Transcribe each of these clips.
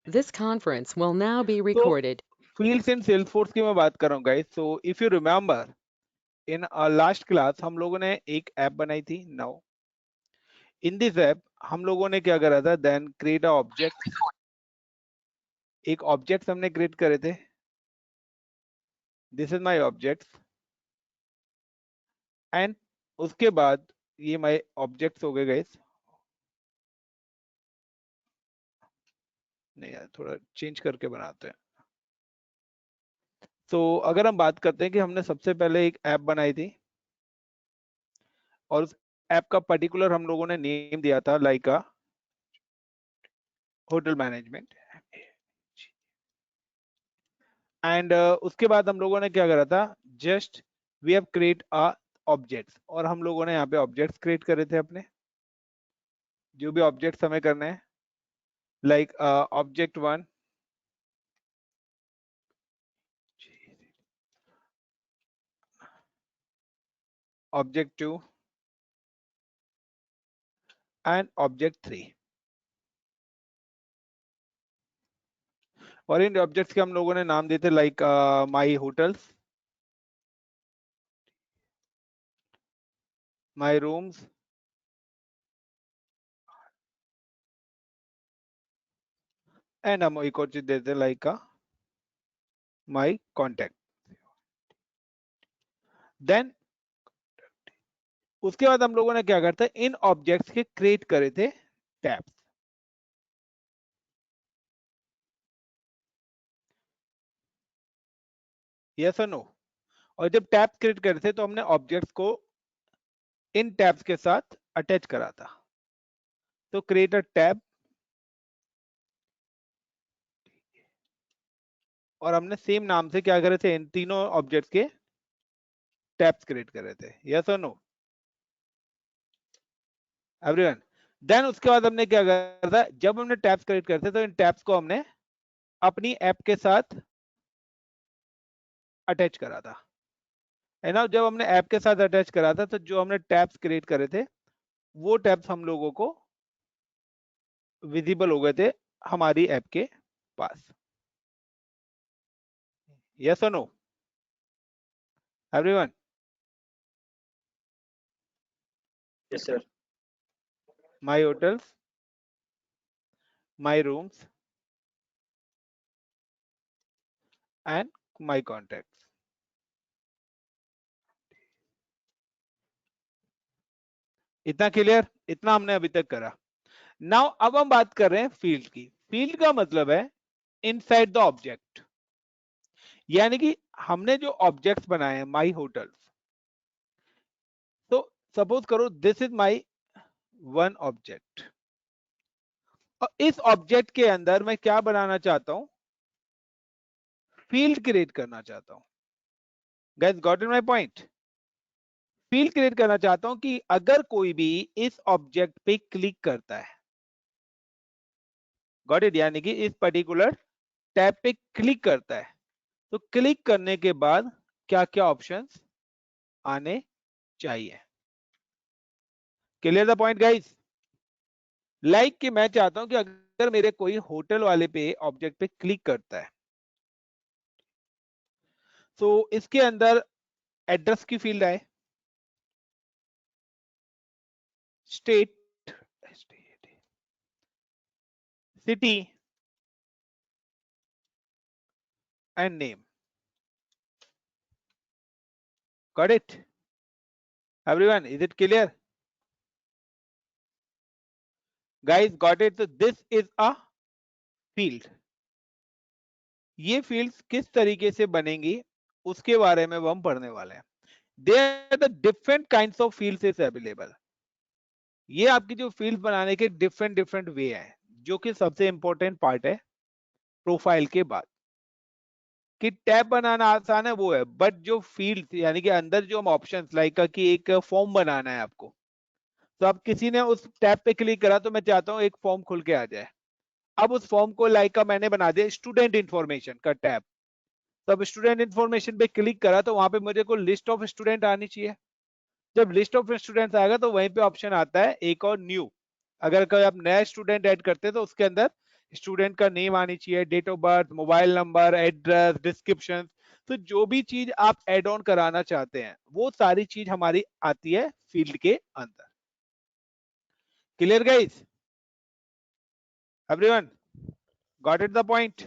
This conference will now be तो recorded. Fields in Salesforce की मैं बात कर रहा हूँ guys. So if you remember in last class हम लोगों ने एक ऐप बनाई थी. नाउ इन दिस ऐप हम लोगों ने क्या करा था, देन क्रिएट अ ऑब्जेक्ट. एक ऑब्जेक्ट हमने क्रिएट करे थे. This is my objects. And उसके बाद ये माय ऑब्जेक्ट्स हो गए गाइस. नहीं यार, थोड़ा चेंज करके बनाते हैं. तो अगर हम बात करते हैं कि हमने सबसे पहले एक ऐप बनाई थी और उस ऐप का पर्टिकुलर हम लोगों ने नेम दिया था like a hotel management. And उसके बाद हम लोगों ने क्या करा था, just we have create a objects. और हम लोगों ने यहाँ पे ऑब्जेक्ट्स क्रिएट करे थे अपने, जो भी ऑब्जेक्ट्स हमें करने हैं, like object 1, object 2 and object 3. और इन ऑब्जेक्ट्स के हम लोगों ने नाम दिए थे like my hotels, my rooms and हम एक और चीज देते हैं लाइक माई कॉन्टेक्ट. देन उसके बाद हम लोगों ने क्या करते हैं, इन ऑब्जेक्ट्स के क्रिएट करे थे टैब्स. यस और नो. और जब टैब क्रिएट करे थे तो हमने ऑब्जेक्ट्स को इन टैब्स के साथ अटैच करा था. तो क्रिएट अ टैब, और हमने सेम नाम से क्या करे थे, इन तीनों ऑब्जेक्ट्स के टैब्स क्रिएट करे थे. यस और नो एवरीवन. देन उसके बाद हमने क्या करा था, जब हमने टैब्स क्रिएट करते तो इन टैब्स को हमने अपनी ऐप के साथ अटैच करा था. है ना. जब हमने ऐप के साथ अटैच करा था तो जो हमने टैब्स क्रिएट करे थे वो टैब्स हम लोगों को विजिबल हो गए थे हमारी ऐप के पास. यस और no everyone. Yes, sir. My hotels, my rooms and my contact. इतना क्लियर, इतना हमने अभी तक करा. नाउ अब हम बात कर रहे हैं फील्ड की. फील्ड का मतलब है इनसाइड द ऑब्जेक्ट. यानी कि हमने जो ऑब्जेक्ट्स बनाए हैं माई होटल्स, तो सपोज करो this is my one object, और इस ऑब्जेक्ट के अंदर मैं क्या बनाना चाहता हूं, फील्ड क्रिएट करना चाहता हूं. Guys got it my point. Field create करना चाहता हूं कि अगर कोई भी इस ऑब्जेक्ट पे क्लिक करता है, गॉट इट, यानी कि इस पर्टिकुलर टैब पे क्लिक करता है तो क्लिक करने के बाद क्या क्या ऑप्शंस आने चाहिए. Clear the point guys. Like कि मैं चाहता हूं कि अगर मेरे कोई होटल वाले पे ऑब्जेक्ट पे क्लिक करता है तो इसके अंदर एड्रेस की फील्ड आए, state, city and name. Got it everyone, is it clear guys? Got it. तो दिस इज अ फील्ड. ये फील्ड्स किस तरीके से बनेंगी उसके बारे में वो हम पढ़ने वाले हैं. There are the different kinds of fields is available. ये आपकी जो फील्ड बनाने के डिफरेंट डिफरेंट वे हैं, जो कि सबसे इंपॉर्टेंट पार्ट है प्रोफाइल के बाद. कि टैब बनाना आसान है वो है, बट जो फील्ड यानी कि अंदर जो हम ऑप्शंस लाइक कि एक फॉर्म बनाना है आपको, तो अब किसी ने उस टैब पे क्लिक करा तो मैं चाहता हूं एक फॉर्म खुल के आ जाए. अब उस फॉर्म को लाइक मैंने बना दिया स्टूडेंट इंफॉर्मेशन का टैब. तो अब स्टूडेंट इंफॉर्मेशन पे क्लिक करा तो वहां पे मुझे को लिस्ट ऑफ स्टूडेंट आनी चाहिए. जब लिस्ट ऑफ स्टूडेंट्स आएगा तो वहीं पे ऑप्शन आता है एक और न्यू. अगर कोई आप नया स्टूडेंट ऐड करते हैं तो उसके अंदर स्टूडेंट का नेम आनी चाहिए, date of birth, mobile number, address, description. तो जो भी चीज आप एड ऑन कराना चाहते हैं वो सारी चीज हमारी आती है फील्ड के अंदर। Clear guys? Everyone got it the point?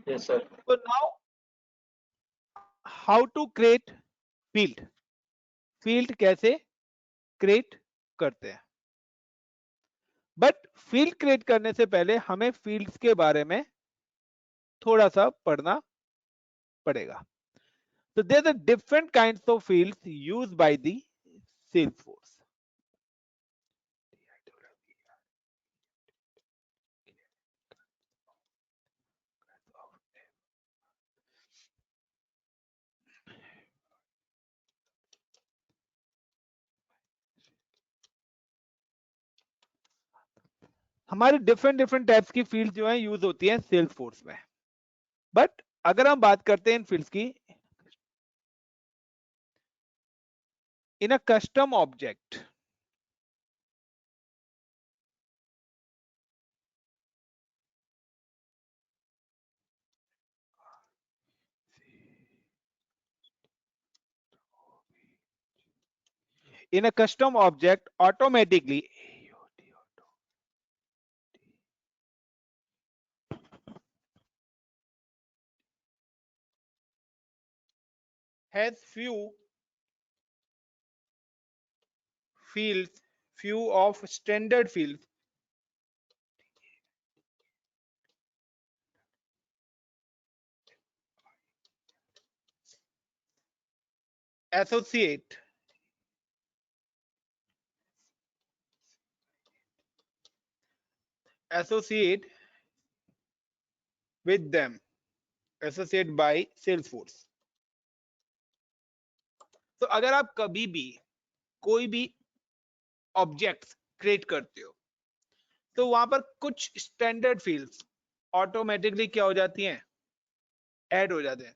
Yes, sir. So now how to create field? Field कैसे क्रिएट करते हैं? बट फील्ड क्रिएट करने से पहले हमें फील्ड्स के बारे में थोड़ा सा पढ़ना पड़ेगा। So there are different kinds of fields used by the Salesforce. हमारी डिफरेंट डिफरेंट टाइप्स की फील्ड जो है यूज होती है सेल्स फोर्स में। बट अगर हम बात करते हैं इन फील्ड्स की, in a custom object, in a custom object automatically has few of standard fields associate with them, associate by Salesforce। तो अगर आप कभी भी कोई भी ऑब्जेक्ट्स क्रिएट करते हो तो वहां पर कुछ स्टैंडर्ड फील्ड्स ऑटोमेटिकली क्या हो जाती हैं, ऐड हो जाते हैं।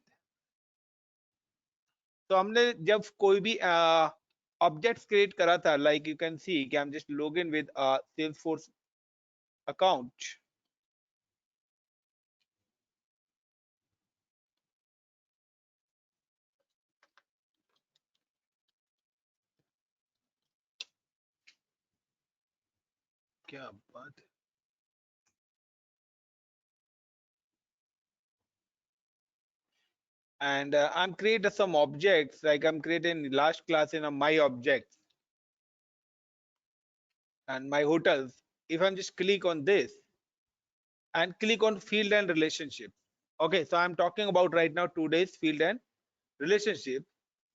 तो हमने जब कोई भी ऑब्जेक्ट्स क्रिएट करा था, लाइक यू कैन सी कि I am just log in with Salesforce account. क्या बात है। And I'm creating some objects, like I'm creating last class in a my objects and my hotels. If I'm just click on this and click on field and relationship, okay, so I'm talking about right now today's field and relationship।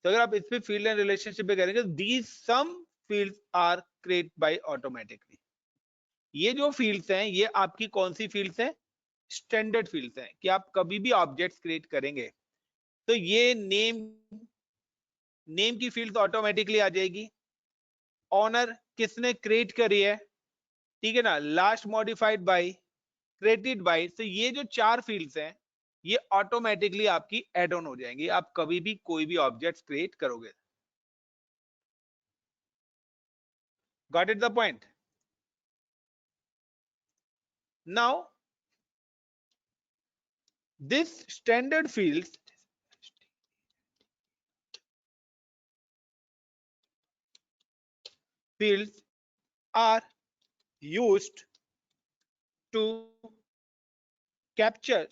तो अगर आप इस पे field and relationship पे करेंगे, these some fields are created by automatically। ये जो fields हैं ये आपकी कौन सी fields हैं, स्टैंडर्ड fields हैं कि आप कभी भी ऑब्जेक्ट्स क्रिएट करेंगे तो ये नेम की फील्ड ऑटोमेटिकली आ जाएगी। ऑनर किसने क्रिएट करी है, ठीक है ना, last modified by, created by. तो ये जो चार फील्ड्स हैं ये ऑटोमेटिकली आपकी ऐड ऑन हो जाएंगी आप कभी भी कोई भी ऑब्जेक्ट्स क्रिएट करोगे। Got it the point? Now this standard fields are used to capture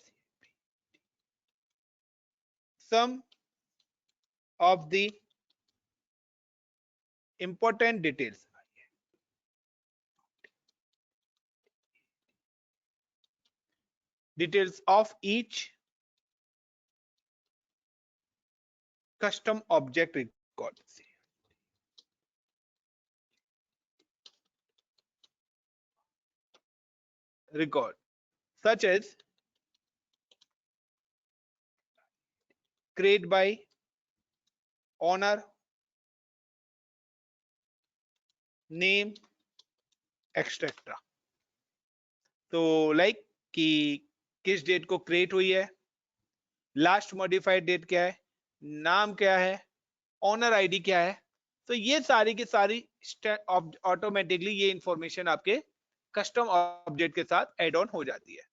some of the important details of each custom object record such as create by owner, name, etcetera. तो like कि किस date को create हुई है, last modified date क्या है, नाम क्या है, ओनर आईडी क्या है। तो ये सारी की सारी ऑटोमेटिकली ये इंफॉर्मेशन आपके कस्टम ऑब्जेक्ट के साथ एड ऑन हो जाती है।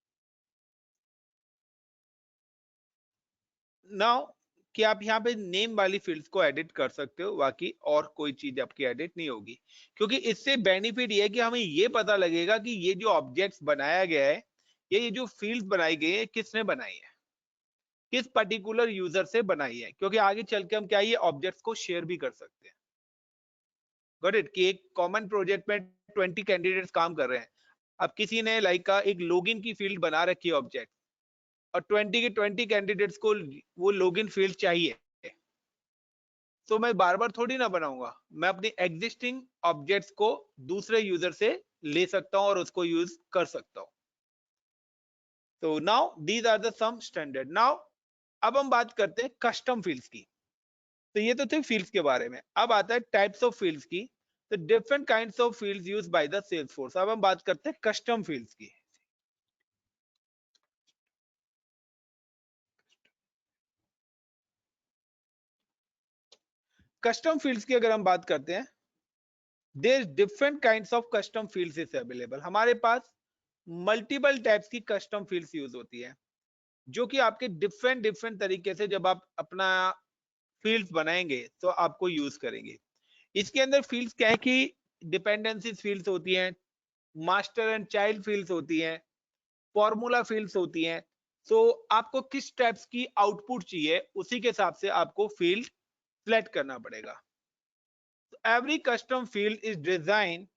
नाउ कि आप यहाँ पे नेम वाली फील्ड्स को एडिट कर सकते हो, बाकी और कोई चीज आपकी एडिट नहीं होगी, क्योंकि इससे बेनिफिट ये है कि हमें ये पता लगेगा कि ये जो ऑब्जेक्ट्स बनाया गया है, ये जो फील्ड्स बनाई गई है, किसने बनाई है, किस पर्टिकुलर यूजर से बनाई है, क्योंकि आगे चल के हम क्या ये ऑब्जेक्ट्स को शेयर भी कर सकते हैं। गॉट इट कि एक कॉमन प्रोजेक्ट में 20 कैंडिडेट्स काम कर रहे हैं। अब किसी ने लाइक का एक लॉगिन की फील्ड बना रखी है ऑब्जेक्ट, और 20 के 20 कैंडिडेट्स को वो लॉगिन फील्ड चाहिए, तो मैं बार बार थोड़ी ना बनाऊंगा, मैं अपनी एग्जिस्टिंग ऑब्जेक्ट्स को दूसरे यूजर से ले सकता हूं और उसको यूज कर सकता हूं। तो now these are the some standard. Now अब हम बात करते हैं कस्टम फील्ड्स की। तो ये तो थे फील्ड्स के बारे में, अब आता है टाइप्स ऑफ फील्ड्स की। तो different kinds of fields used by the Salesforce. अब हम बात करते हैं कस्टम फील्ड्स की। कस्टम फील्ड्स की अगर हम बात करते हैं, there different kinds of custom fields is available. हमारे पास मल्टीपल टाइप्स की कस्टम फील्ड्स यूज होती है, जो कि आपके डिफरेंट डिफरेंट तरीके से जब आप अपना फील्ड्स बनाएंगे तो आपको यूज करेंगे। इसके अंदर फील्ड्स क्या है कि डिपेंडेंसीज फील्ड्स होती हैं, मास्टर एंड चाइल्ड फील्ड्स होती हैं, फॉर्मूला फील्ड्स होती हैं। तो आपको किस टाइप्स की आउटपुट चाहिए, उसी के हिसाब से आपको फील्ड सिलेक्ट करना पड़ेगा। Every custom field is design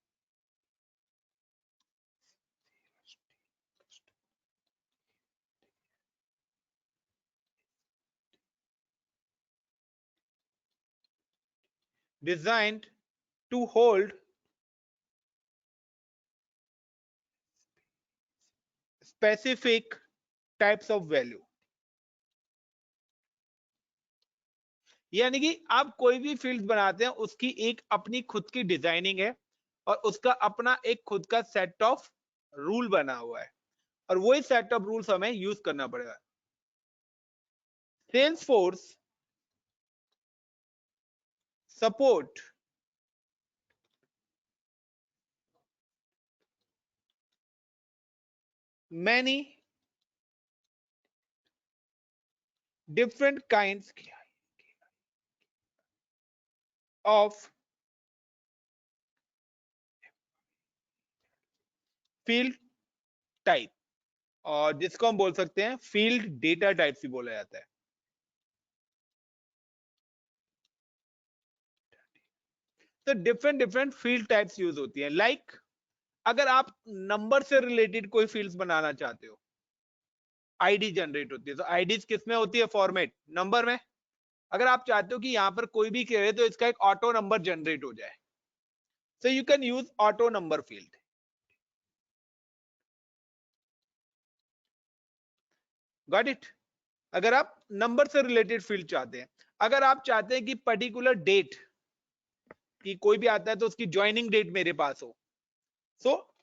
designed to hold specific types of value। यानी कि आप कोई भी फील्ड बनाते हैं, उसकी एक अपनी खुद की डिजाइनिंग है और उसका अपना एक खुद का सेट ऑफ रूल बना हुआ है, और वही सेट ऑफ रूल्स हमें यूज करना पड़ेगा। Salesforce support many different kinds of field type, और जिसको हम बोल सकते हैं फील्ड डेटा टाइप्स भी बोला जाता है। तो different different field types use होती है। लाइक अगर आप नंबर से रिलेटेड कोई फील्ड्स बनाना चाहते हो, आईडी जनरेट होती है, तो आईडी किस में होती है, फॉर्मेट नंबर में। अगर आप चाहते हो कि यहां पर कोई भी करे तो इसका एक ऑटो नंबर जनरेट हो जाए, so you can use auto number field। Got it. अगर आप नंबर से रिलेटेड फील्ड चाहते हैं, अगर आप चाहते हैं कि पर्टिकुलर डेट कि कोई भी आता है तो उसकी ज्वाइनिंग डेट मेरे पास हो, सो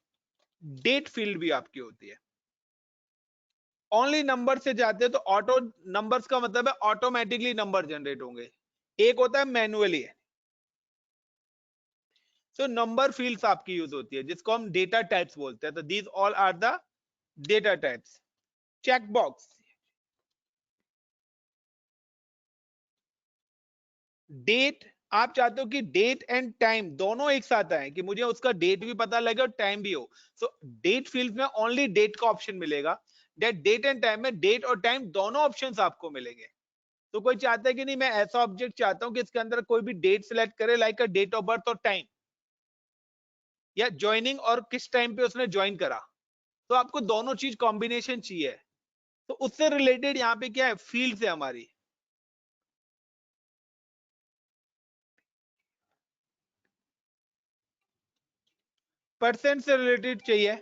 डेट फील्ड भी आपकी होती है। ओनली नंबर से जाते हैं तो ऑटो नंबर्स का मतलब है ऑटोमेटिकली नंबर जनरेट होंगे, एक होता है मैनुअली। सो नंबर फील्ड्स आपकी यूज होती है, जिसको हम डेटा टाइप्स बोलते हैं। तो these all are the data types. Checkbox, date, आप चाहते हो कि डेट एंड टाइम दोनों एक साथ आए, कि मुझे उसका डेट भी पता लगे और टाइम भी हो। सो डेट फील्ड में ओनली डेट का ऑप्शन मिलेगा। डेट एंड टाइम में डेट और टाइम दोनों ऑप्शंस आपको मिलेंगे। तो कोई चाहता है कि नहीं मैं ऐसा ऑब्जेक्ट चाहता हूं कि इसके अंदर कोई भी डेट सिलेक्ट करे, like a date of birth और टाइम, या ज्वाइनिंग और किस टाइम पे उसने ज्वाइन करा, तो आपको दोनों चीज कॉम्बिनेशन चाहिए। तो उससे रिलेटेड यहाँ पे क्या है, फील्ड है हमारी। परसेंट से रिलेटेड चाहिए,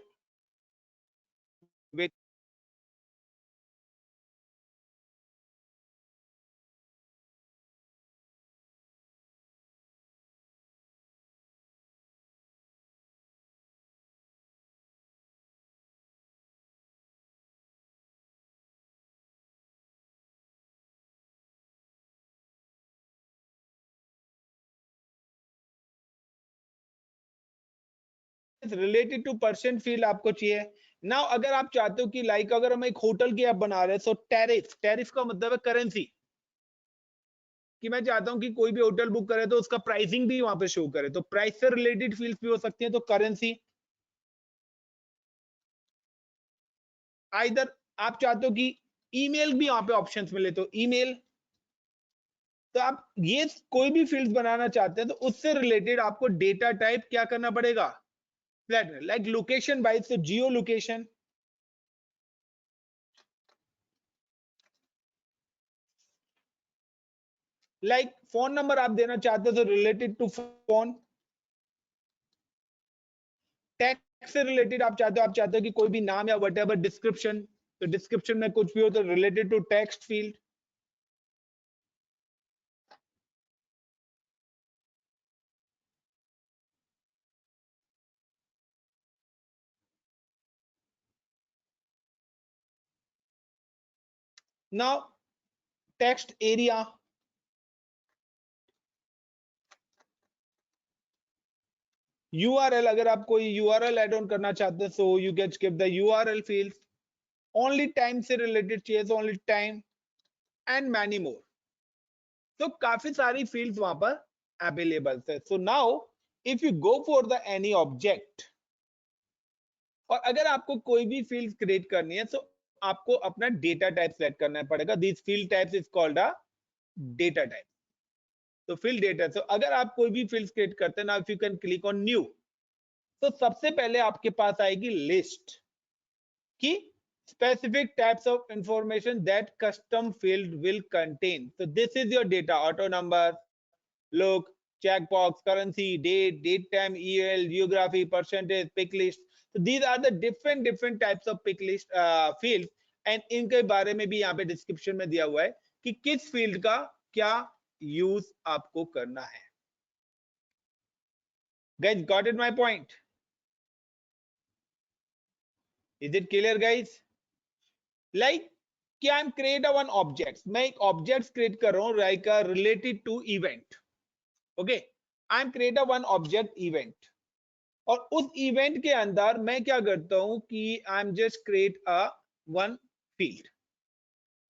रिलेटेड टू पर्सन फील्ड आपको चाहिए। नाउ अगर आप चाहते हो कि लाइक अगर हम एक होटल की ऐप बना रहे हैं, सो टैरिफ का मतलब है करेंसी, कि मैं चाहता हूं कि कोई भी होटल बुक करे तो उसका प्राइसिंग भी वहां पे शो करे, तो प्राइस से रिलेटेड फील्ड्स भी हो सकती हैं, तो करेंसी। आइदर आप चाहते हो कि ईमेल भी वहां पे ऑप्शंस मिले, तो ईमेल। तो आप ये कोई भी फील्ड बनाना चाहते हैं तो उससे रिलेटेड आपको डेटा टाइप क्या करना पड़ेगा, लाइक लोकेशन वाइज, तो geo location. Like phone number आप देना चाहते हो तो रिलेटेड टू फोन। टेक्स्ट से रिलेटेड आप चाहते हो कि कोई भी नाम या वट एवर डिस्क्रिप्शन, तो डिस्क्रिप्शन में कुछ भी हो तो related to text field. Now text area, URL, अगर आप कोई यूआरएल ऐड ऑन करना चाहते हैं, so you can skip the URL field. Only time से रिलेटेड चाहिए तो only time, and many more. तो काफी सारी फील्ड्स वहां पर अवेलेबल है। So now if you go for the any object, और अगर आपको कोई भी फील्ड क्रिएट करनी है तो आपको अपना डेटा टाइप सेलेक्ट करना पड़ेगा। This field types is called a data type. तो फील्ड डेटा, तो अगर आप कोई भी फील्ड क्रिएट करते हैं ना, if you can click on new, तो सबसे पहले आपके पास आएगी लिस्ट की specific types of information that custom field will contain. So this is your data: auto number, look, checkbox, currency, date time, EL, geography, percentage, pick list. So these are the different types of pick list fields, and इनके बारे में भी यहाँ पे description में दिया हुआ है कि किस फील्ड का क्या यूज आपको करना है। Guys, got it my point? Is it clear, guys? Like कि I am create a one object, मैं एक ऑब्जेक्ट क्रिएट कर रहा हूं like related to event. Okay, I am create a one object event, और उस इवेंट के अंदर मैं क्या करता हूं कि I am just create a one field,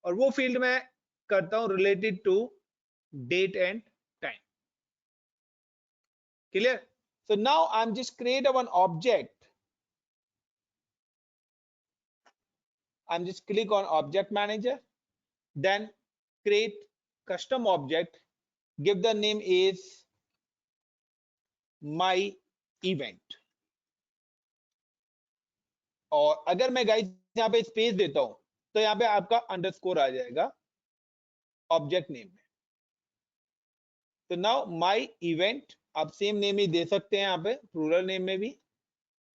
और वो फील्ड मैं करता हूं related to date and time. Clear? So now I am just create a one object, I'm just click on object manager, then create custom object, give the name is my event। और अगर मैं guys यहाँ पे space देता हूं तो यहाँ पे आपका अंडरस्कोर आ जाएगा ऑब्जेक्ट नेम में। तो नाउ माय इवेंट, आप सेम नेम ही दे सकते हैं यहाँ पे, प्लूरल नेम में भी।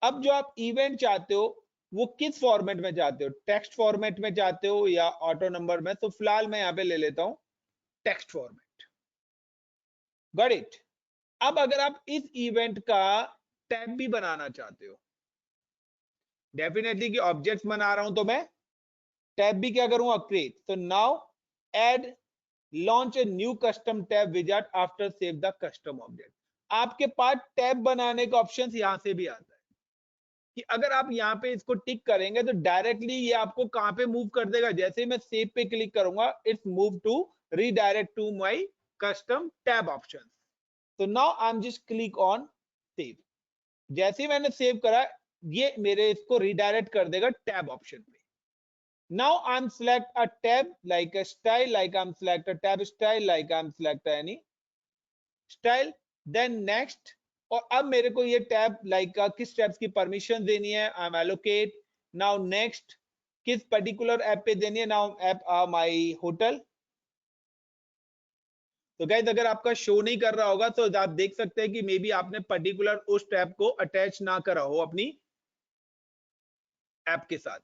अब जो आप इवेंट चाहते हो वो किस फॉर्मेट में चाहते हो, टेक्स्ट फॉर्मेट में चाहते हो या ऑटो नंबर में, तो फिलहाल मैं यहाँ पे ले लेता हूं टेक्स्ट फॉर्मेट। Got it? अब अगर आप इस इवेंट का टैब भी बनाना चाहते हो, डेफिनेटली कि ऑब्जेक्ट्स बना रहा हूं तो मैं टैब भी क्या करूंगा, क्रिएट। तो now add launch a new custom tab wizard after save the custom object. आपके पास टैब बनाने का ऑप्शन यहां से भी आता है कि अगर आप यहाँ पे इसको टिक करेंगे तो डायरेक्टली ये आपको कहां पे मूव कर देगा। जैसे ही मैं सेव पे क्लिक करूंगा, it's move to redirect to my custom tab option. तो now I am just click on save. जैसे ही मैंने सेव करा, ये मेरे इसको रीडायरेक्ट कर देगा टैब ऑप्शन पे। Now I am select a tab like a style, like I am select a tab style, like I am select any style, then next. और अब मेरे को ये टैब लाइक किस टैब्स की परमिशन देनी है, I am allocate. Now next, किस पर्टिकुलर ऐप पे देनी है, नाउ ऐप माय होटल। तो गाइस अगर आपका शो नहीं कर रहा होगा तो आप देख सकते हैं कि मे बी आपने पर्टिकुलर उस टैब को अटैच ना करा हो अपनी ऐप के साथ।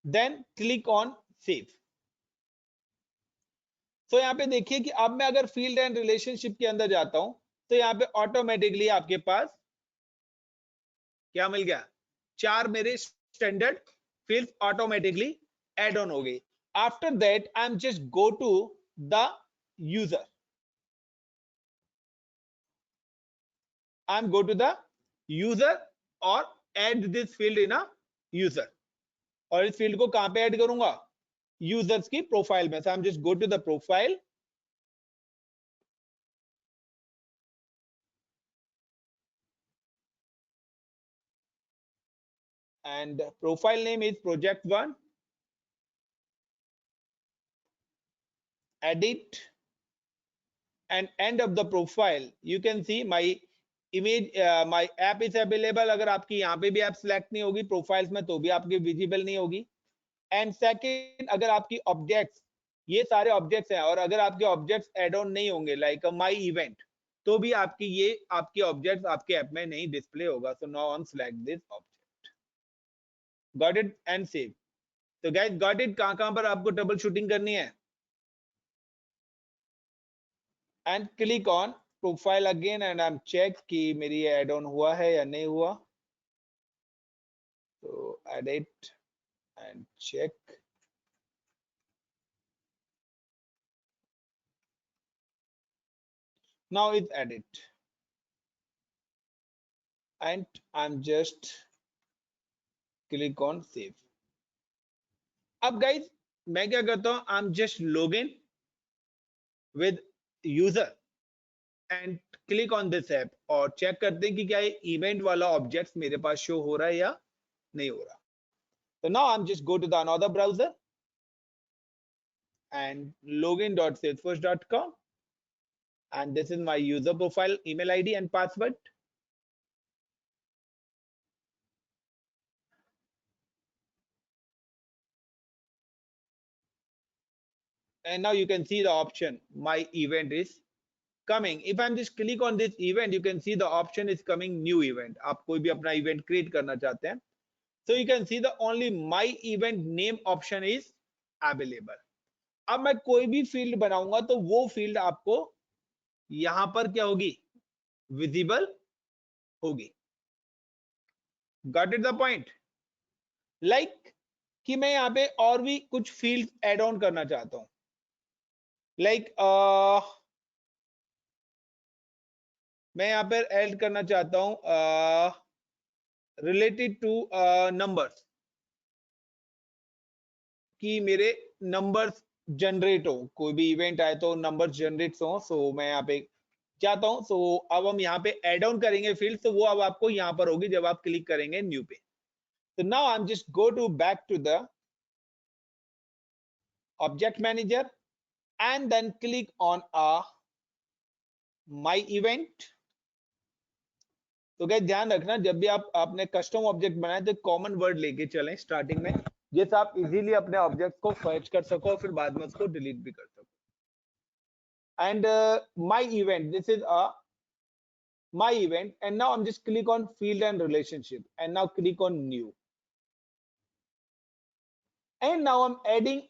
Then click on save. तो यहाँ पे देखिए कि अब मैं अगर फील्ड एंड रिलेशनशिप के अंदर जाता हूं तो यहाँ पे ऑटोमेटिकली आपके पास क्या मिल गया, 4 मेरे standard field automatically add on हो गई। After that I am just go to the user, I am go to the user और add this field in a user, और इस फील्ड को कहां पे ऐड करूंगा, यूजर्स की प्रोफाइल में। So I am just go to the profile, and profile name is project1, edit, and end of the profile you can see my image, my app is available। अगर आपकी यहाँ पे भी app select नहीं होगी profiles में तो भी आपकी विजिबल नहीं होगी। एंड सेकंड, अगर आपकी ऑब्जेक्ट्स, ये सारे ऑब्जेक्ट्स हैं, और अगर आपके ऑब्जेक्ट्स एड ऑन नहीं होंगे लाइक माई इवेंट, तो भी आपकी ये आपके ऑब्जेक्ट्स आपके ऐप में नहीं डिस्प्ले होगा। So now on select this object, got it and save. तो गाइस गॉट इट, कहां पर आपको ट्रबल शूटिंग करनी है, and click on profile again and I am check कि मेरी एड ऑन हुआ है या नहीं हुआ। तो edit and check, now it's edit and I'm just click on save। अब गाइज मैं क्या करता हूं, आई am just log in with user and click on this app, और चेक करते हैं कि क्या ये इवेंट वाला ऑब्जेक्ट मेरे पास शो हो रहा है या नहीं हो रहा। तो now I am just go to the another browser and login.salesforce.com, and this is my user profile, email ID and password। And now you can see the option my event is coming। if I'm just click on this event, you can see the option is coming new event। आप कोई भी अपना event create करना चाहते हैं, so you can see the only my event name option is available। अब मैं कोई भी फील्ड बनाऊंगा तो वो फील्ड आपको यहां पर क्या होगी, विजिबल होगी। Got it the point, like कि मैं यहाँ पे और भी कुछ फील्ड एड ऑन करना चाहता हूं, लाइक मैं यहाँ पर ऐड करना चाहता हूं रिलेटेड टू नंबर्स, कि मेरे नंबर्स जनरेट हो, कोई भी इवेंट आए तो नंबर्स जनरेट हो। सो मैं यहाँ पे चाहता हूं, सो अब हम यहाँ पे ऐड ऑन करेंगे फील्ड, तो वो अब आपको यहाँ पर होगी जब आप क्लिक करेंगे न्यू पे। तो now I am just go to back to the object manager and then click on my event. तो क्या ध्यान रखना, जब भी आप आपने कस्टम ऑब्जेक्ट बनाए तो कॉमन वर्ड लेके चलें स्टार्टिंग में, जैसे आप इजीली अपने ऑब्जेक्ट को फर्च कर सको और फिर बाद में उसको डिलीट भी कर सको। And my event, this is my event, and now I'm just click on field and relationship, and now click on new, and now I'm adding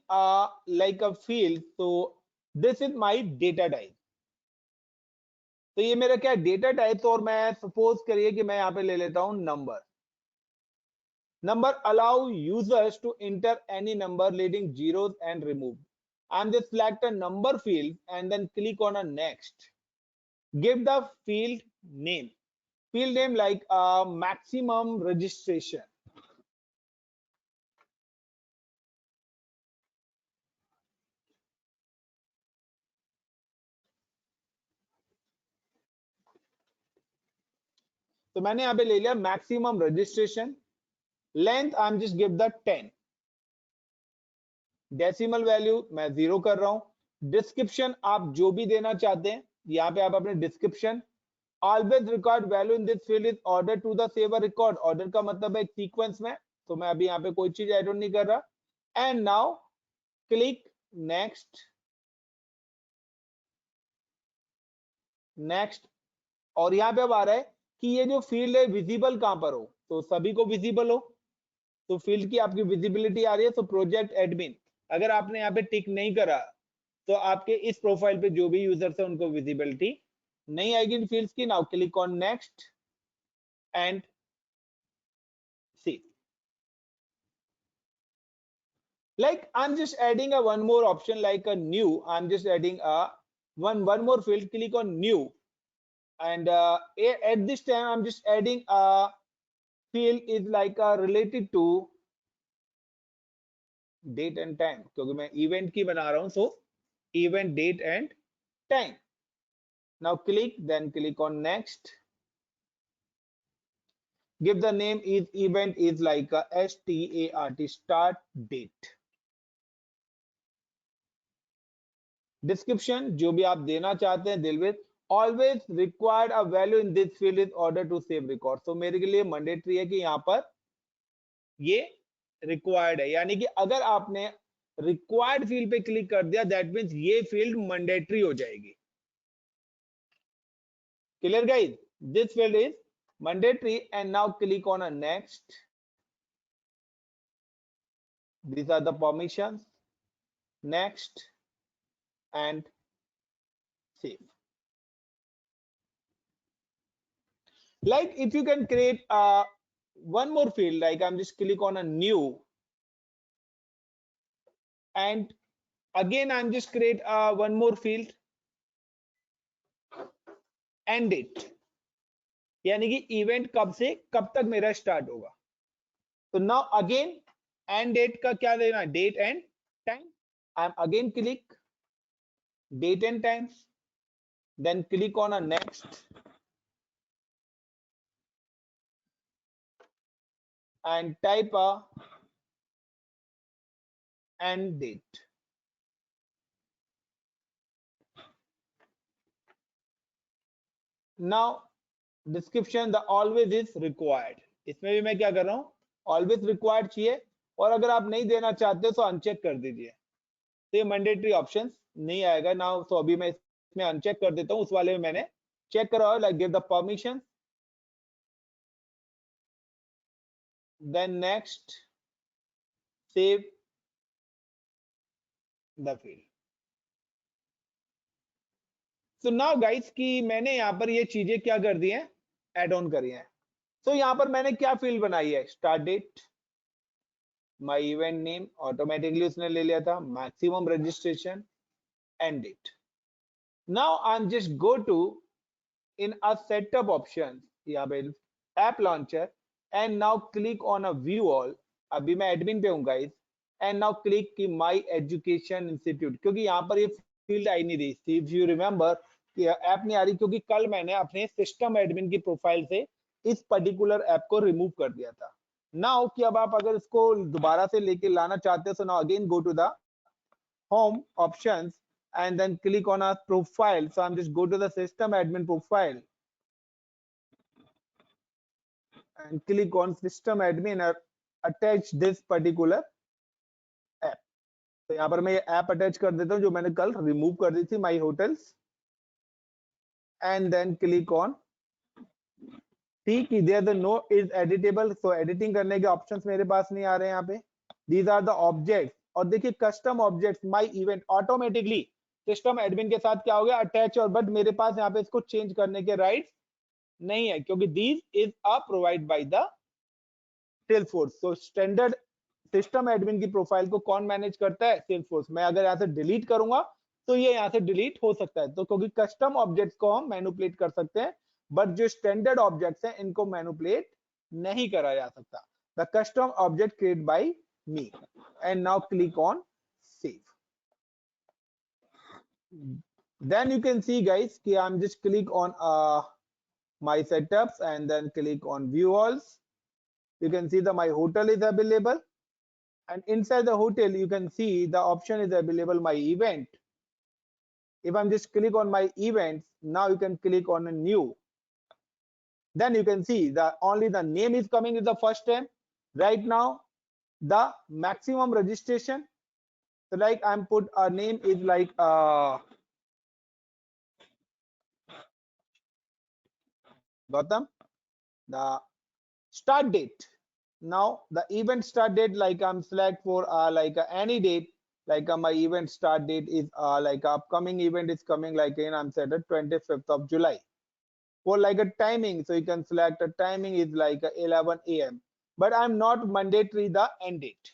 like a field। so this is my data type। तो ये मेरा क्या data type, और मैं suppose करिए कि मैं यहाँ पे ले लेता हूं number. Number allow users to enter any number leading zeros and remove. I'm just select a number field and then click on a next। Give the field name, like maximum registration। तो मैंने यहाँ पे ले लिया maximum registration. Length I am just give the 10। Decimal value मैं 0 कर रहा हूं। डिस्क्रिप्शन आप जो भी देना चाहते हैं, यहाँ पे आप अपने description. Always record value in this field is order to the saver record. Order का मतलब है सीक्वेंस में, तो मैं अभी यहाँ पे कोई चीज एड ऑन नहीं कर रहा। And now click next, next. और यहाँ पे अब आ रहा है कि ये जो फील्ड है विजिबल कहां पर हो, तो सभी को विजिबल हो। तो फील्ड की आपकी विजिबिलिटी आ रही है। तो प्रोजेक्ट एडमिन, अगर आपने यहाँ पे टिक नहीं करा तो आपके इस प्रोफाइल पे जो भी यूजर्स है उनको विजिबिलिटी नहीं आएगी इन फील्ड्स की। Now click on next and see, like I'm just adding a one more option like a new। I'm just adding a one more field, click on new and at this time I'm just adding a field is like related to date and time, क्योंकि मैं event की बना रहा हूं, so event date and time. Now click, then click on next. Give the name is event is like a START, start date. Description जो भी आप देना चाहते हैं दिल with always required a value in this field in order to save record. So मेरे के लिए mandatory है कि यहाँ पर ये required है, यानी कि अगर आपने required field पे क्लिक कर दिया that means ये field mandatory हो जाएगी. Clear guys? This field is mandatory and now click on a next. These are the permissions. Next and save. Like if you can create one more field, like I'm just click on a new and again I'm just create one more field, end date, यानी कि event कब से कब तक मेरा start होगा. तो now again and date का क्या देना है, date and time. I am again click date and time, then click on a next and type a end date. Now description the always is required. इसमें भी मैं क्या कर रहा हूं, always required चाहिए, और अगर आप नहीं देना चाहते तो अनचेक कर दीजिए. तो ये मैंडेटरी ऑप्शंस नहीं आएगा ना. तो अभी मैं इसमें अनचेक कर देता हूं, उस वाले में मैंने चेक करा है, like give the permission, then next save the field. So now guys कि मैंने यहाँ पर ये चीजें क्या कर दी हैं, एड ऑन करी हैं. तो यहाँ पर मैंने क्या फील्ड बनाई है, start date, my event name automatically उसने ले लिया था, maximum registration, end date. Now I am just go to in a setup option, यहाँ पे app launcher, and now click on a view all. अभी मैं एडमिन पे हूँ गाइस, एंड नाउ क्लिक की माय एजुकेशन इंस्टीट्यूट, क्योंकि यहाँ पर ये फील्ड आई नहीं रही थी. इफ यू रिमेंबर ऐप नहीं आ रही, क्योंकि कल मैंने अपने सिस्टम एडमिन की प्रोफाइल से इस पर्टिकुलर ऐप को रिमूव कर दिया था. नाउ कि अब आप अगर इसको दोबारा से लेके लाना चाहते हो, so now again go to the home options and then click on our profile. So I'm just go to the system admin profile and click on system admin and attach this particular app. तो यहाँ पर मैं ये app attach कर देता हूँ जो मैंने कल रिमूव कर दी थी, my hotels, and then click on ठीक है. There the no is editable, so editing करने के ऑप्शंस मेरे पास नहीं आ रहे हैं यहाँ पे. दीज आर द ऑब्जेक्ट्स, और देखिए कस्टम ऑब्जेक्ट्स माई इवेंट ऑटोमेटिकली सिस्टम एडमिन के साथ क्या हो गया, अटैच. और बट मेरे पास यहाँ पे इसको चेंज करने के राइट्स नहीं है, क्योंकि these is a provide by the Salesforce. So standard system admin की प्रोफाइल को कौन मैनेज करता है, सेल्सफोर्स. मैं अगर यहाँ से डिलीट करूंगा तो ये यहाँ से डिलीट हो सकता है, तो क्योंकि कस्टम ऑब्जेक्ट्स को हम मैनिपुलेट कर सकते हैं, बट जो स्टैंडर्ड ऑब्जेक्ट्स हैं इनको मैनिपुलेट नहीं करा जा सकता. The custom object create bye me, and now click on save. Then you can see guys कि I'm just click on my setups and then click on view alls. You can see that my hotel is available, and inside the hotel you can see the option is available my event. If I'm just click on my events, now you can click on a new, then you can see that only the name is coming is the first time. Right now the maximum registration, so like I'm put a name is like Gautam. The start date, now the event start date, like I'm select for like any date, like my event start date is like upcoming event is coming like in I'm set at 25th of July. For like a timing, so you can select a timing is like 11 AM, but I'm not mandatory the end date.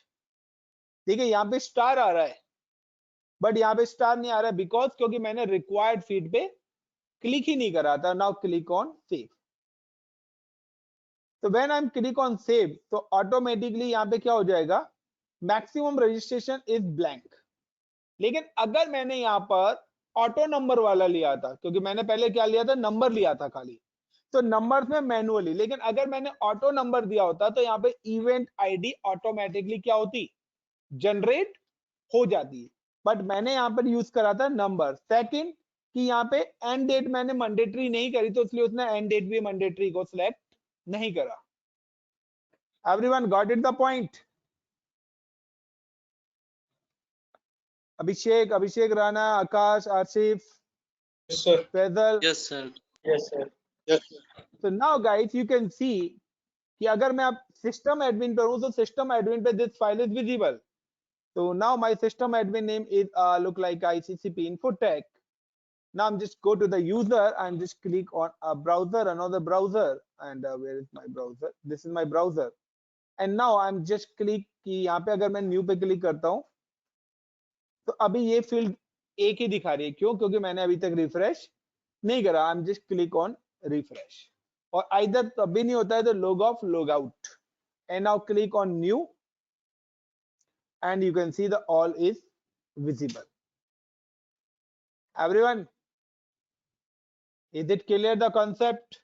ठीक है, यहाँ पे star आ रहा है, but यहाँ पे star नहीं आ रहा है बिकॉज क्योंकि मैंने रिक्वायर्ड फीड पे क्लिक ही नहीं करा था. Now click on save. तो when I am click on save, तो ऑटोमेटिकली यहाँ पे क्या हो जाएगा, मैक्सिमम रजिस्ट्रेशन इज ब्लैंक. लेकिन अगर मैंने यहाँ पर ऑटो नंबर वाला लिया था, क्योंकि मैंने पहले क्या लिया था, नंबर लिया था खाली, तो नंबर्स में मैनुअली. लेकिन अगर मैंने ऑटो नंबर दिया होता तो यहाँ पे इवेंट आईडी ऑटोमेटिकली क्या होती, जनरेट हो जाती है. बट मैंने यहाँ पर यूज करा था नंबर. सेकंड कि यहाँ पे एंड डेट मैंने मैंडेटरी नहीं करी, तो इसलिए उसने एंड डेट भी मैंडेटरी को सिलेक्ट नहीं करा. Everyone got it the point? Abhishek Rana, Akash, Asif, Yes, sir. Faizal. Yes, sir. Yes, sir. Yes, sir. So now guys you can see कि अगर मैं अब सिस्टम एडमिन पर हूं तो सिस्टम एडमिन पे this file is visible. So now my system admin name is look like ICCP Infotech. Now I'm just go to the user and just click on a browser, another browser, and where is my browser? This is my browser. And now I'm just click कि यहाँ पे अगर मैं new पे click करता हूँ तो अभी ये फील्ड एक ही दिखा रही है. क्यों? क्योंकि मैंने अभी तक रिफ्रेश नहीं करा. आई am just click on refresh. और आइदर तभी नहीं होता है तो log off, log out. And now click on new and you can see the all is visible. Everyone, is it clear the concept?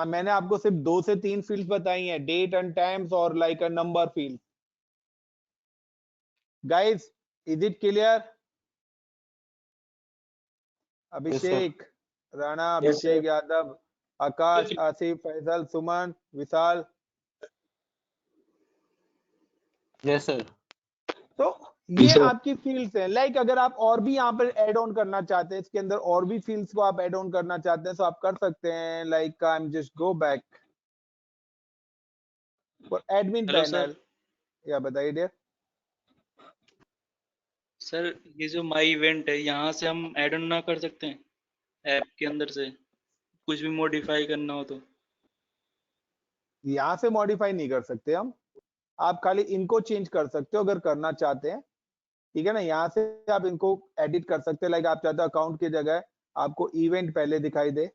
मैंने आपको सिर्फ 2 से 3 फील्ड्स बताई हैं, डेट एंड टाइम्स और like a number field. Guys, is it clear? Abhishek Rana, Yes, sir. Abhishek Yadav, Akash, Asif, Faizal, Suman, Vishal. Yes, sir. तो ये आपकी फील्ड्स हैं. लाइक अगर आप और भी यहाँ पर ऐड ऑन करना चाहते हैं, इसके अंदर और भी फील्ड्स को आप ऐड ऑन करना चाहते हैं तो आप कर सकते हैं. Like I am just go back for admin Hello, panel. या बताइए डियर. सर ये जो माई इवेंट है यहाँ से हम ऐड ऑन ना कर सकते हैं ऐप के अंदर से कुछ भी मॉडिफाई करना हो तो? यहाँ से मॉडिफाई नहीं कर सकते हम. आप खाली इनको चेंज कर सकते हो अगर करना चाहते हैं. ठीक है ना. यहाँ से आप इनको एडिट कर सकते हैं. लाइक आप चाहते हो अकाउंट की जगह आपको इवेंट पहले दिखाई दे,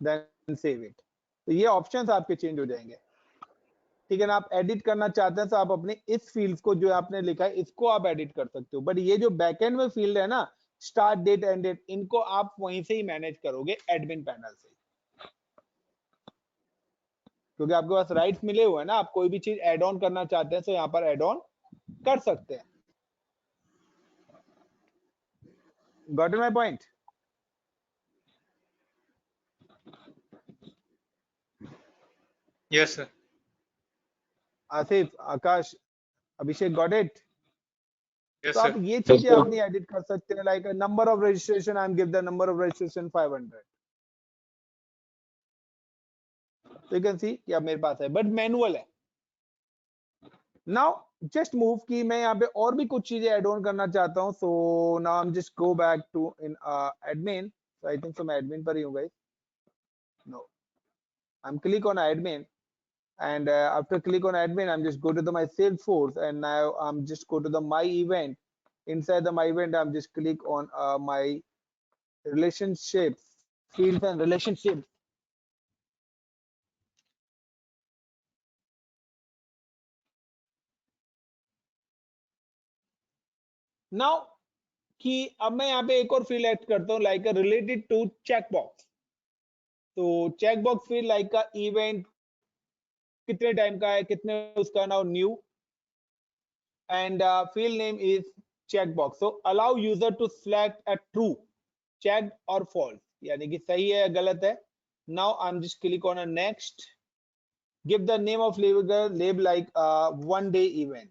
देन सेव इट. तो ये ऑप्शंस आपके चेंज हो जाएंगे. ठीक है ना. आप एडिट करना चाहते हैं तो आप अपने इस फील्ड्स को जो आपने लिखा है इसको आप एडिट कर सकते हो. बट ये जो बैकएंड में फील्ड है ना, स्टार्ट डेट एंड डेट, इनको आप वहीं से ही मैनेज करोगे एडमिन पैनल से, क्योंकि आपके पास राइट्स मिले हुए हैं ना. आप कोई भी चीज ऐड ऑन करना चाहते हैं तो यहाँ पर ऐड ऑन कर सकते हैं. Got my point? Yes, sir. Asif, Akash, Abhishek, got it? Yes, तो आप sir. ये चीजें अपनी एडिट कर सकते हैं. Like number of registration, I am give the number of registration 500. तो यू कैन सी कि अब मेरे पास है, बट मैनुअल है. नाउ जस्ट मूव की मैं यहाँ पे और भी कुछ चीजें ऐड ऑन करना चाहता हूँ. So now I am just go back to in admin. I think so मैं एडमिन पर ही हूँ guys. No, I am click on admin. And after click on admin, I'm just go to my Salesforce, and now I'm just go to the my event. Inside the my event, I'm just click on my relationships, fields and relationships. Now कि अब मैं यहाँ पे एक और field add करता हूँ, like related to checkbox. तो चेकबॉक्स फील्ड लाइक का इवेंट कितने टाइम का है, कितने उसका now new, and field name is checkbox. So allow user to select a true, checked or false, यानी कि सही है या गलत है. Now I'm just click on a next. Give the name of label like one day event.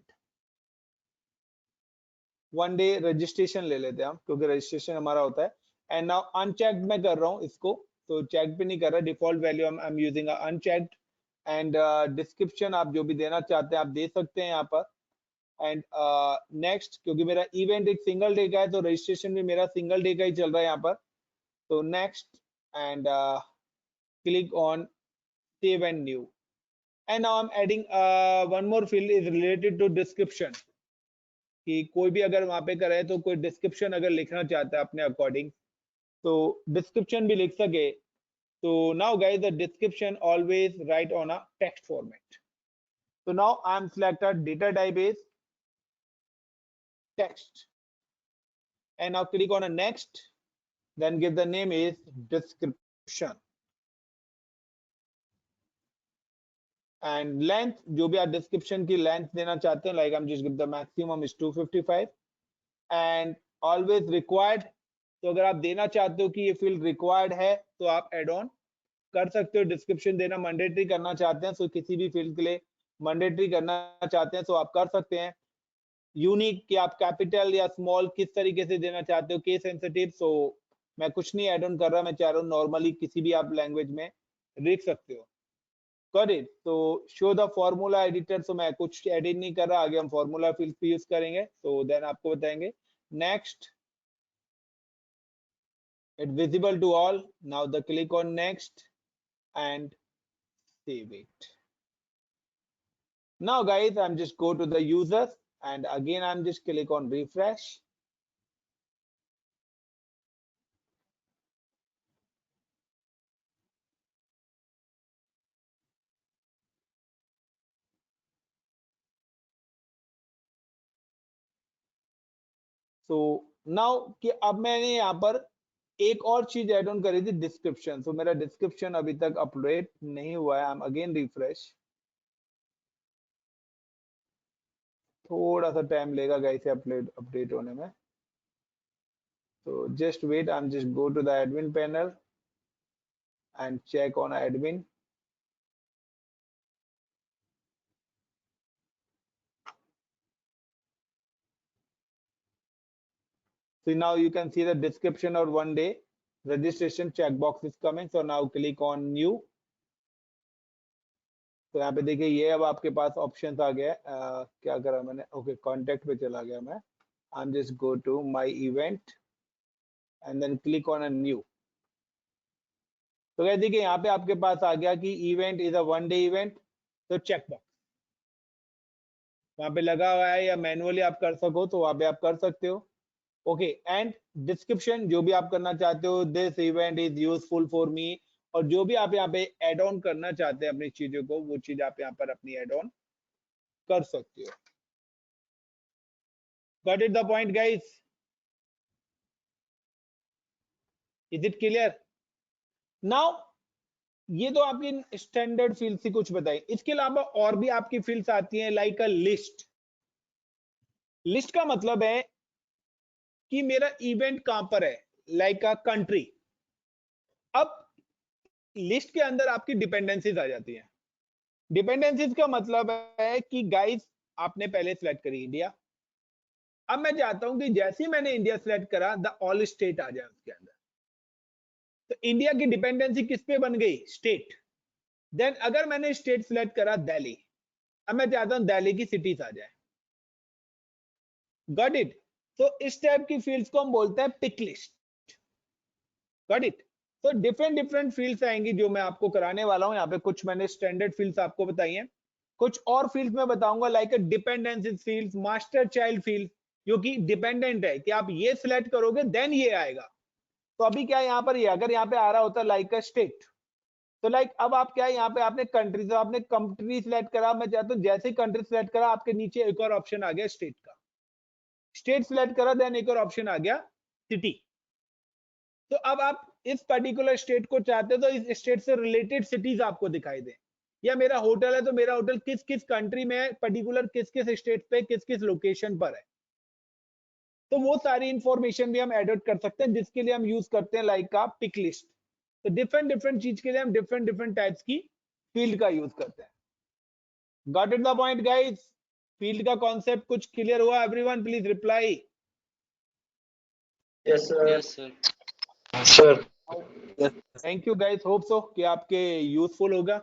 One day registration ले लेते हैं हम, क्योंकि रजिस्ट्रेशन हमारा होता है. एंड नाउ अनचेक्ड मैं कर रहा हूँ इसको, तो चेक भी नहीं कर रहा. Default value I am using unchecked. And description आप जो भी देना चाहते हैं आप दे सकते हैं यहाँ पर. एंड नेक्स्ट, क्योंकि मेरा इवेंट एक सिंगल डे का है तो रजिस्ट्रेशन भी मेरा सिंगल डे का ही चल रहा है यहाँ पर. तो next and click on save and new. And now I am adding one more field is related to description. कि कोई भी अगर वहां पे करे तो कोई डिस्क्रिप्शन अगर लिखना चाहता है अपने अकॉर्डिंग तो डिस्क्रिप्शन भी लिख सके. So now guys, the description always write on a text format. So now I'm selected data type is text, and now click on a next, then give the name is description, and length जो भी आप description की length देना चाहते हैं, like I'm just give the maximum is 255, and always required. तो अगर आप देना चाहते हो कि ये field required है तो आप add on कर सकते हो. डिस्क्रिप्शन देना मैंडेटरी करना चाहते हैं तो किसी भी फील्ड के लिए मैंडेटरी करना चाहते हैं तो आप कर सकते हैं. यूनिक कि आप कैपिटल या स्मॉल किस तरीके से देना चाहते हो, केस सेंसिटिव. सो मैं कुछ नहीं ऐड ऑन कर रहा, मैं चाह रहा हूँ नॉर्मली किसी भी आप लैंग्वेज में लिख सकते हो. Got it. तो शो द फॉर्मूला एडिटर. सो मैं कुछ एडिट नहीं कर रहा, आगे हम फॉर्मूला फील्ड भी यूज करेंगे. तो देन आपको बताएंगे. Next, it visible to all. Now the click on next and save it. Now guys, I'm just go to the users and again I'm just click on refresh. So now कि अब मैंने यहाँ पर एक और चीज ऐड ऑन करी थी, डिस्क्रिप्शन. सो मेरा डिस्क्रिप्शन अभी तक अपडेट नहीं हुआ है. I am again refresh. थोड़ा सा टाइम लेगा गाइस अपडेट होने में. So just wait. I'm just go to the admin panel and check on admin. So now you can see the description or 1 day registration checkbox is coming. So now click on new. तो यहाँ पे देखिए ये अब आपके पास options आ गया. क्या करा मैंने, ओके कॉन्टेक्ट पे चला गया मैं. I am just go to my event and then click on a new. तो देखिए यहाँ पे आपके पास आ गया कि event is a 1 day event. तो चेकबॉक्स वहां पे लगा हुआ है, या मैनुअली आप कर सको तो वहां पे आप कर सकते हो. ओके. एंड डिस्क्रिप्शन जो भी आप करना चाहते हो, this event is useful for me, और जो भी आप यहाँ पे ऐड ऑन करना चाहते हैं अपनी चीजों को, वो चीज आप यहाँ पर अपनी ऐड ऑन कर सकते हो. Got it the point guys? Is it clear? Now ये तो आपकी स्टैंडर्ड फील्ड से कुछ बताई. इसके अलावा और भी आपकी फील्ड्स आती हैं लाइक अ लिस्ट. लिस्ट का मतलब है कि मेरा इवेंट कहां पर है, लाइक अ कंट्री. अब लिस्ट के अंदर आपकी डिपेंडेंसीज आ जाती हैं. डिपेंडेंसीज का मतलब है कि गाइस आपने पहले सिलेक्ट करी इंडिया. अब मैं चाहता हूं कि जैसे ही मैंने इंडिया सिलेक्ट करा, द ऑल स्टेट आ जाए उसके अंदर. तो इंडिया की डिपेंडेंसी किस पे बन गई? स्टेट. देन अगर मैंने स्टेट सिलेक्ट करा दिल्ली, अब मैं चाहता हूं दिल्ली की सिटीज आ जाए. Got it? तो इस टाइप की फील्ड्स को हम बोलते हैं पिक लिस्ट. Got it? तो डिफरेंट फील्ड्स आएंगी जो मैं आपको कराने वाला हूं. यहाँ पे कुछ मैंने स्टैंडर्ड फील्ड्स आपको बताई हैं, कुछ और फील्ड्स मैं बताऊंगा like dependency fields, master child field, जो कि डिपेंडेंट है कि आप ये सिलेक्ट करोगे देन ये आएगा. तो अभी क्या है यहाँ पर, ये अगर यहाँ पे आ रहा होता लाइक अ स्टेट, तो लाइक अब आप क्या है यहाँ पे आपने कंट्री, तो आपने कंट्री सिलेक्ट करा. मैं चाहता हूँ जैसे ही कंट्री सिलेक्ट करा, आपके नीचे एक और ऑप्शन आ गया स्टेट का. स्टेट सिलेक्ट करा, देन एक और ऑप्शन आ गया सिटी. तो अब आप इस पर्टिकुलर स्टेट को चाहते हो तो इस स्टेट से रिलेटेड सिटीज आपको दिखाई दे. या मेरा होटल है तो मेरा होटल किस किस कंट्री में है, पर्टिकुलर किस किस स्टेट पे, किस किस लोकेशन पर है. तो वो सारी इंफॉर्मेशन भी हम एडिट कर सकते हैं, जिसके लिए हम यूज करते हैं लाइक का पिक लिस्ट. तो डिफरेंट चीज के लिए हम डिफरेंट टाइप्स की फील्ड का यूज करते हैं. Got it the point guys? Field का कॉन्सेप्ट कुछ क्लियर हुआ? Everyone please reply. Yes, sir. Yes sir. Sir. Thank you guys. Hope so कि आपके यूजफुल होगा.